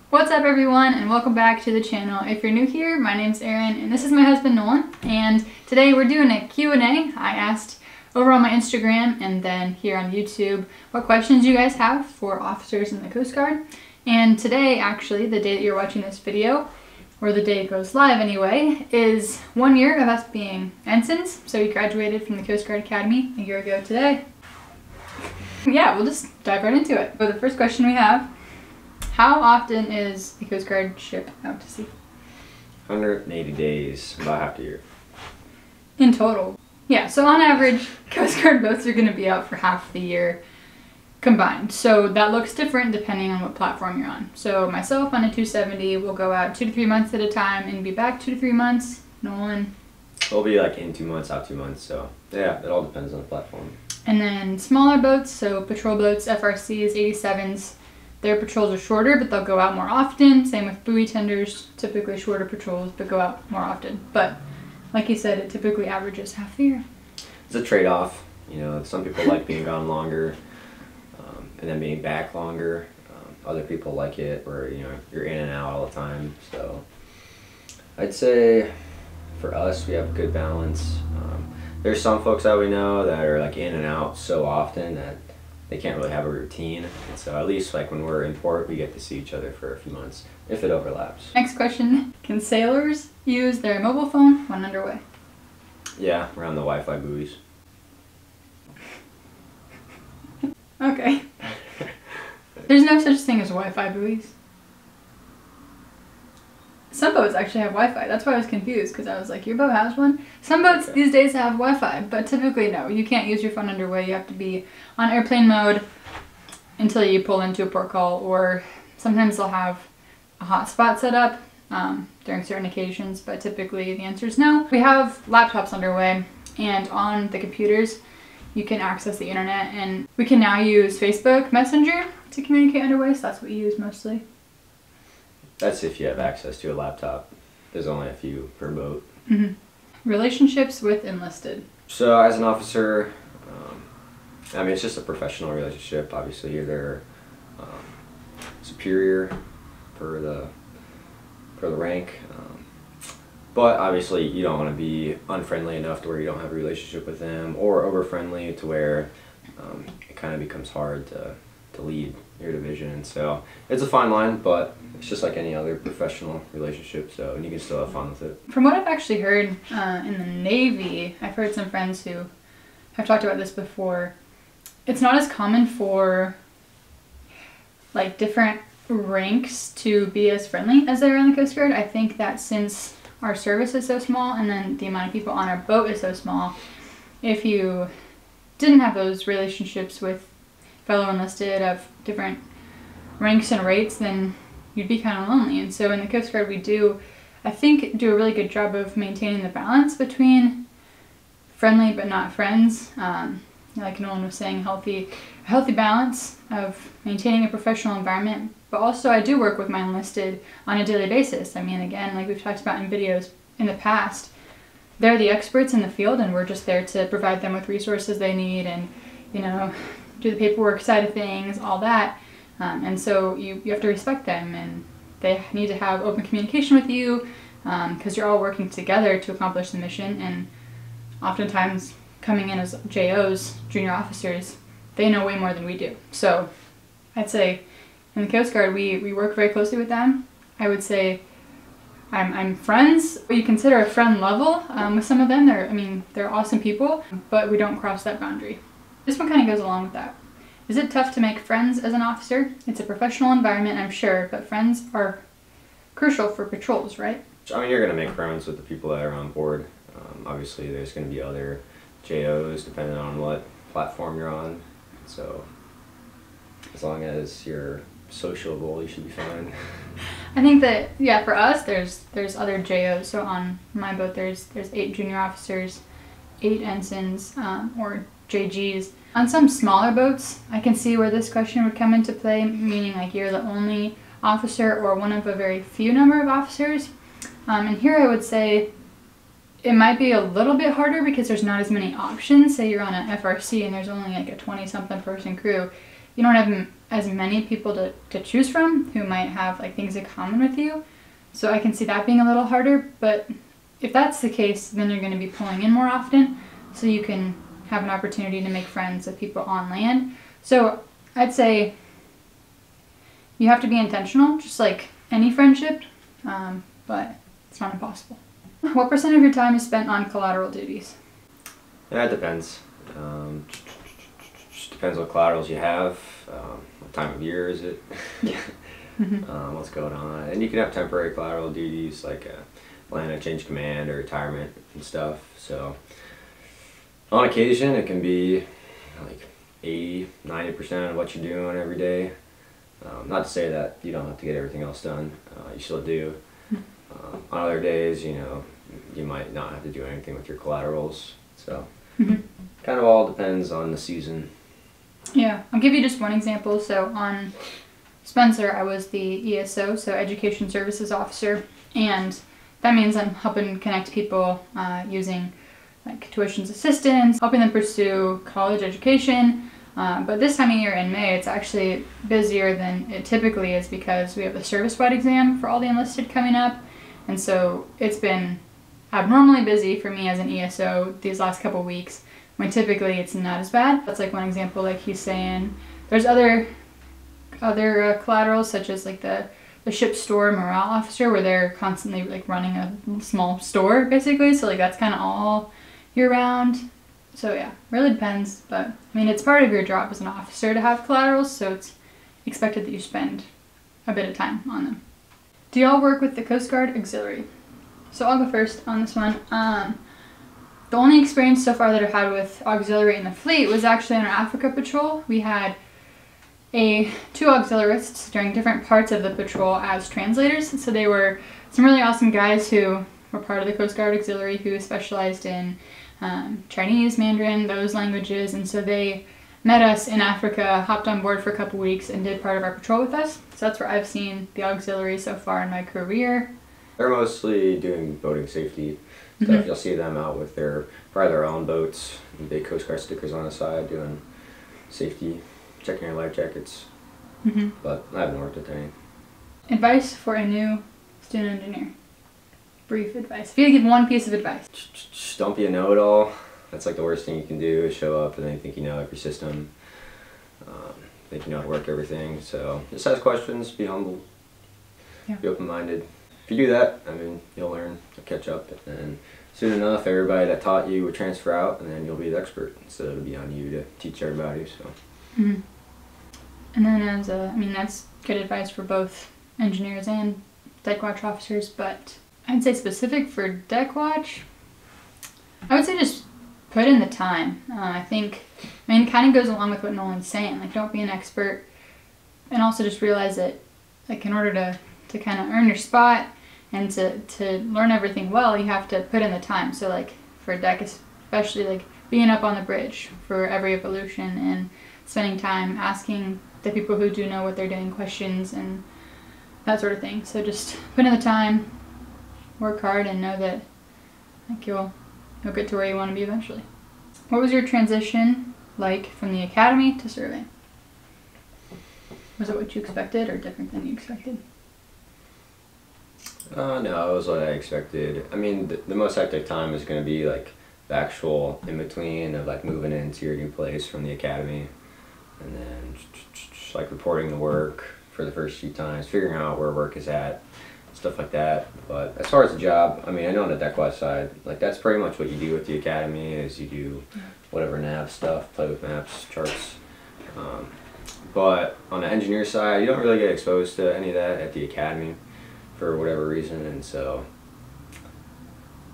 What's up everyone, and welcome back to the channel. If you're new here, my name's Erin and this is my husband Nolan, and today we're doing a Q&A. I asked over on my Instagram and then here on YouTube what questions you guys have for officers in the Coast Guard. And today, actually, the day that you're watching this video, or the day it goes live anyway, is 1 year of us being ensigns. So we graduated from the Coast Guard Academy a year ago today. Yeah, we'll just dive right into it. So the first question we have: how often is the Coast Guard ship out to sea? 180 days, about half a year. In total. Yeah, so on average, Coast Guard boats are going to be out for half the year combined. So that looks different depending on what platform you're on. So myself on a 270 will go out 2 to 3 months at a time and be back 2 to 3 months. Nolan? It'll be like in 2 months, out 2 months, so yeah, it all depends on the platform. And then smaller boats, so patrol boats, FRCs, 87s, their patrols are shorter, but they'll go out more often. Same with buoy tenders, typically shorter patrols, but go out more often. But like you said, it typically averages half the year. It's a trade-off. You know, some people like being gone longer and then being back longer. Other people like it where, you know, you're in and out all the time. So I'd say for us, we have a good balance. There's some folks that we know that are like in and out so often that they can't really have a routine. And so at least like when we're in port, we get to see each other for a few months if it overlaps. Next question: can sailors use their mobile phone when underway? Yeah, around the Wi-Fi buoys. Okay. There's no such thing as Wi-Fi buoys. Some boats actually have Wi-Fi. That's why I was confused, because I was like, your boat has one? Some boats these days have Wi-Fi, but typically no. You can't use your phone underway. You have to be on airplane mode until you pull into a port call, or sometimes they'll have a hotspot set up during certain occasions, but typically the answer is no. We have laptops underway, and on the computers you can access the internet, and we can now use Facebook Messenger to communicate underway, so that's what we use mostly. That's if you have access to a laptop. There's only a few per boat. Mm-hmm. Relationships with enlisted. So as an officer, I mean, it's just a professional relationship. Obviously, you're their superior per the rank. But obviously, you don't want to be unfriendly enough to where you don't have a relationship with them, or over-friendly to where it kind of becomes hard to lead your division. So it's a fine line, but it's just like any other professional relationship, so and you can still have fun with it. From what I've actually heard in the Navy, I've heard some friends who have talked about this before, it's not as common for like different ranks to be as friendly as they are in the Coast Guard. I think that since our service is so small and then the amount of people on our boat is so small, if you didn't have those relationships with fellow enlisted of different ranks and rates, then you'd be kind of lonely. And so in the Coast Guard we do, I think, do a really good job of maintaining the balance between friendly but not friends. Like Nolan was saying, a healthy balance of maintaining a professional environment. But also I do work with my enlisted on a daily basis. I mean, again, like we've talked about in videos in the past, they're the experts in the field and we're just there to provide them with resources they need and, you know, do the paperwork side of things, all that. And so you have to respect them, and they need to have open communication with you because you're all working together to accomplish the mission. And oftentimes coming in as JOs, junior officers, they know way more than we do. So I'd say in the Coast Guard we work very closely with them. I would say I'm friends, what you consider a friend level with some of them. They're awesome people, but we don't cross that boundary. This one kind of goes along with that. Is it tough to make friends as an officer? It's a professional environment, I'm sure, but friends are crucial for patrols, right? I mean, you're going to make friends with the people that are on board. Obviously, there's going to be other JOs depending on what platform you're on. So as long as you're sociable, you should be fine. I think that, yeah, for us, there's other JOs. So on my boat, there's 8 junior officers, 8 ensigns, or JGs. On some smaller boats, I can see where this question would come into play, meaning like you're the only officer or one of a very few number of officers. And here I would say it might be a little bit harder because there's not as many options. Say you're on an FRC and there's only like a 20-something person crew. You don't have as many people to choose from who might have like things in common with you. So I can see that being a little harder, but if that's the case, then you're going to be pulling in more often, so you can have an opportunity to make friends with people on land. So I'd say you have to be intentional, just like any friendship, but it's not impossible. What % of your time is spent on collateral duties? Yeah, it depends. Just depends what collaterals you have. What time of year is it? What's going on? And you can have temporary collateral duties like plan a change command or retirement and stuff. So on occasion it can be like 80-90% of what you're doing every day. Not to say that you don't have to get everything else done. You still do. On other days, you know, you might not have to do anything with your collaterals. So kind of all depends on the season. Yeah, I'll give you just one example. So on Spencer, I was the ESO, so Education Services Officer, and that means I'm helping connect people using like tuitions assistance, helping them pursue college education. But this time of year in May, it's actually busier than it typically is because we have the service-wide exam for all the enlisted coming up. And so it's been abnormally busy for me as an ESO these last couple weeks, when typically it's not as bad. That's like one example, like he's saying. There's other collaterals, such as like the ship store morale officer, where they're constantly like running a small store basically. So like that's kind of all year round. So yeah, really depends. But I mean, it's part of your job as an officer to have collaterals, so it's expected that you spend a bit of time on them. Do y'all work with the Coast Guard Auxiliary? So I'll go first on this one. The only experience so far that I've had with auxiliary in the fleet was actually on our Africa patrol. We had two auxiliarists during different parts of the patrol as translators. So they were some really awesome guys who were part of the Coast Guard Auxiliary who specialized in Chinese, Mandarin, those languages. And so they met us in Africa, hopped on board for a couple weeks, and did part of our patrol with us. So that's where I've seen the auxiliary so far in my career. They're mostly doing boating safety stuff. You'll see them out with probably their own boats, big Coast Guard stickers on the side, doing safety, checking your life jackets. But I haven't worked with any. Advice for a new student engineer. Brief advice. If you had to give one piece of advice. Just don't be a know-it-all. That's like the worst thing you can do, is show up and then you think you know every system, think you know how to work everything. So just ask questions, be humble, be open-minded. If you do that, I mean, you'll learn, you'll catch up, and then soon enough, everybody that taught you will transfer out, and then you'll be the expert. So it'll be on you to teach everybody. So. And then that's good advice for both engineers and deck watch officers, but I'd say specific for deck watch, I would say just put in the time. It kind of goes along with what Nolan's saying. Like, don't be an expert, and also just realize that, like, in order to kind of earn your spot and to learn everything well, you have to put in the time. So like for deck, especially like being up on the bridge for every evolution and spending time asking the people who do know what they're doing questions and that sort of thing. So just put in the time, work hard, and know that like you'll get to where you want to be eventually. What was your transition like from the academy to survey? Was it what you expected or different than you expected? No, it was what I expected. I mean, the most hectic time is going to be like the actual in-between of like moving into your new place from the academy, and then just like reporting the work for the first few times, figuring out where work is at, stuff like that. But as far as the job, I mean, I know on the deck watch side, like that's pretty much what you do with the academy is you do whatever nav stuff, play with maps, charts. But on the engineer side, you don't really get exposed to any of that at the academy for whatever reason, and so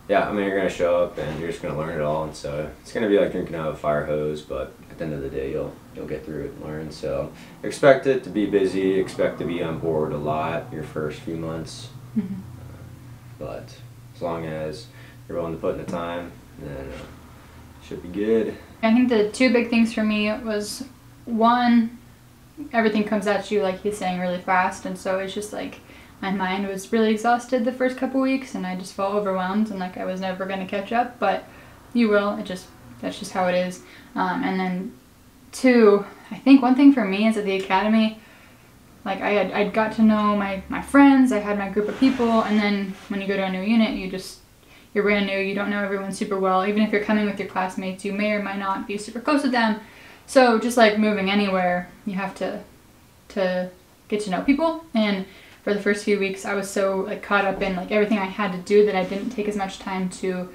yeah, I mean, you're gonna show up and you're just gonna learn it all, and so it's gonna be like drinking out of a fire hose, but at the end of the day you'll get through it and learn. So expect it to be busy, expect to be on board a lot your first few months, but as long as you're willing to put in the time, then it should be good. I think the two big things for me was, one, everything comes at you, like he's saying, really fast, and so it's just like my mind was really exhausted the first couple weeks, and I just felt overwhelmed and like I was never going to catch up, but you will. That's just how it is. And then two, I think one thing for me is at the academy, like I'd got to know my friends, I had my group of people, and then when you go to a new unit, you're brand new, you don't know everyone super well. Even if you're coming with your classmates, you may or might not be super close with them. So just like moving anywhere, you have to get to know people. And for the first few weeks, I was so like caught up in like everything I had to do that I didn't take as much time to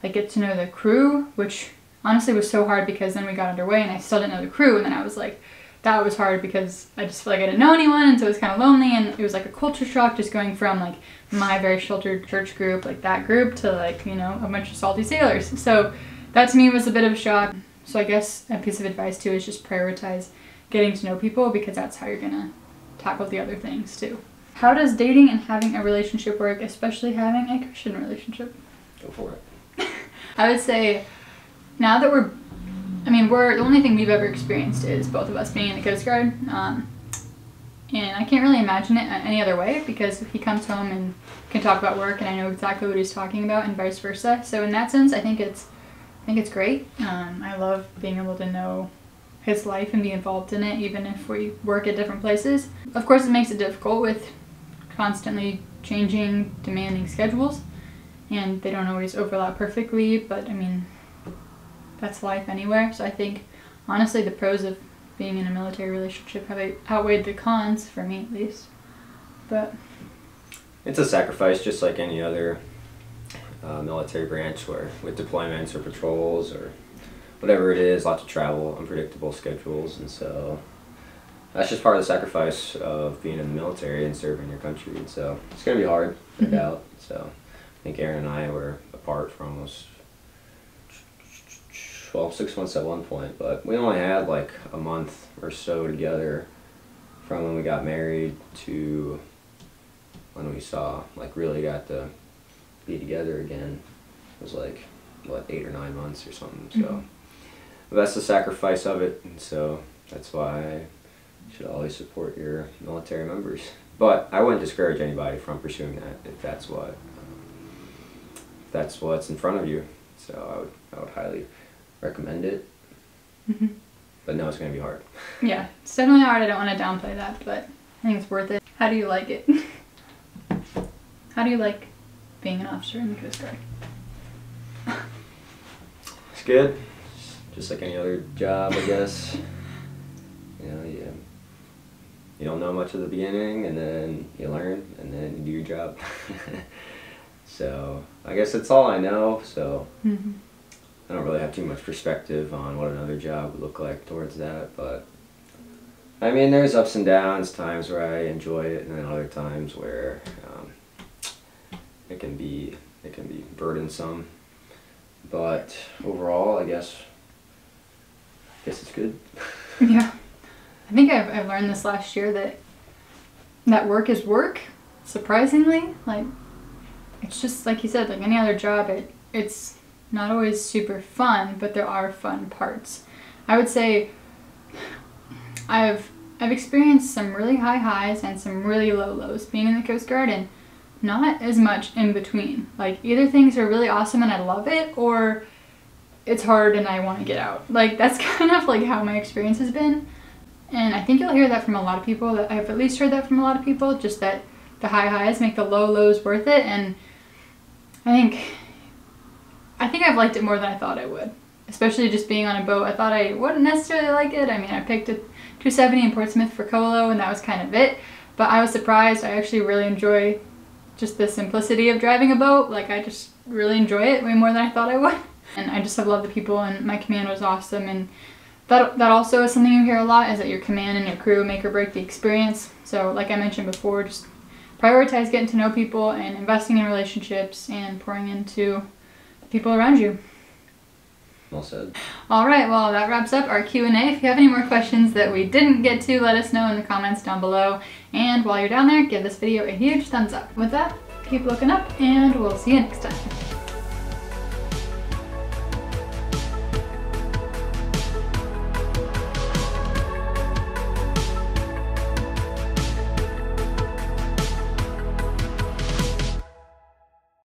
like get to know the crew, which honestly was so hard because then we got underway and I still didn't know the crew, and then I was like, that was hard because I just feel like I didn't know anyone, and so it was kind of lonely, and it was like a culture shock just going from like my very sheltered church group, like that group, to like, you know, a bunch of salty sailors. So that to me was a bit of a shock. So I guess a piece of advice too is just prioritize getting to know people, because that's how you're gonna tackle the other things too. How does dating and having a relationship work, especially having a Christian relationship? Go for it. I would say now that we're the only thing we've ever experienced is both of us being in the Coast Guard. And I can't really imagine it any other way, because he comes home and can talk about work and I know exactly what he's talking about, and vice versa. So in that sense, I think it's great. I love being able to know his life and be involved in it, even if we work at different places. Of course, it makes it difficult with constantly changing, demanding schedules, and they don't always overlap perfectly, but I mean, that's life anywhere. So I think, honestly, the pros of being in a military relationship have outweighed the cons, for me at least. But it's a sacrifice just like any other military branch, where with deployments or patrols or whatever it is, lots of travel, unpredictable schedules, and so that's just part of the sacrifice of being in the military and serving your country. And so it's going to be hard, no doubt. So I think Aaron and I were apart for almost 6 months at one point, but we only had like a month or so together from when we got married to when we really got to be together again. It was like, what, 8 or 9 months or something. So but that's the sacrifice of it, and so that's why you should always support your military members. But I wouldn't discourage anybody from pursuing that if that's what's in front of you. So I would highly recommend it. But no, it's going to be hard. Yeah, it's definitely hard. I don't want to downplay that, but I think it's worth it. How do you like it? How do you like being an officer in the Coast Guard? It's good. Just like any other job, I guess. You know, you don't know much at the beginning, and then you learn, and then you do your job. So I guess that's all I know. So I don't really have too much perspective on what another job would look like towards that. But I mean, there's ups and downs, times where I enjoy it, and then other times where it can be burdensome. But overall, I guess it's good. Yeah. I think I've learned this last year that work is work, surprisingly. Like, it's just, like you said, like any other job, it's not always super fun, but there are fun parts. I would say I've experienced some really high highs and some really low lows being in the Coast Guard, and not as much in between. Like, either things are really awesome and I love it, or it's hard and I want to get out. Like, that's kind of like how my experience has been. And I think you'll hear that from a lot of people. That I've at least heard that from a lot of people, just that the high highs make the low lows worth it. And I think I've liked it more than I thought I would. Especially just being on a boat. I thought I wouldn't necessarily like it. I mean, I picked a 270 in Portsmouth for Colo, and that was kind of it. But I was surprised. I actually really enjoy just the simplicity of driving a boat. Like, I just really enjoy it way more than I thought I would. And I just have loved the people, and my command was awesome. And that also is something you hear a lot, is that your command and your crew make or break the experience. So like I mentioned before, just prioritize getting to know people and investing in relationships and pouring into the people around you. Well said. All right, well, that wraps up our Q&A. If you have any more questions that we didn't get to, let us know in the comments down below. And while you're down there, give this video a huge thumbs up. With that, keep looking up, and we'll see you next time.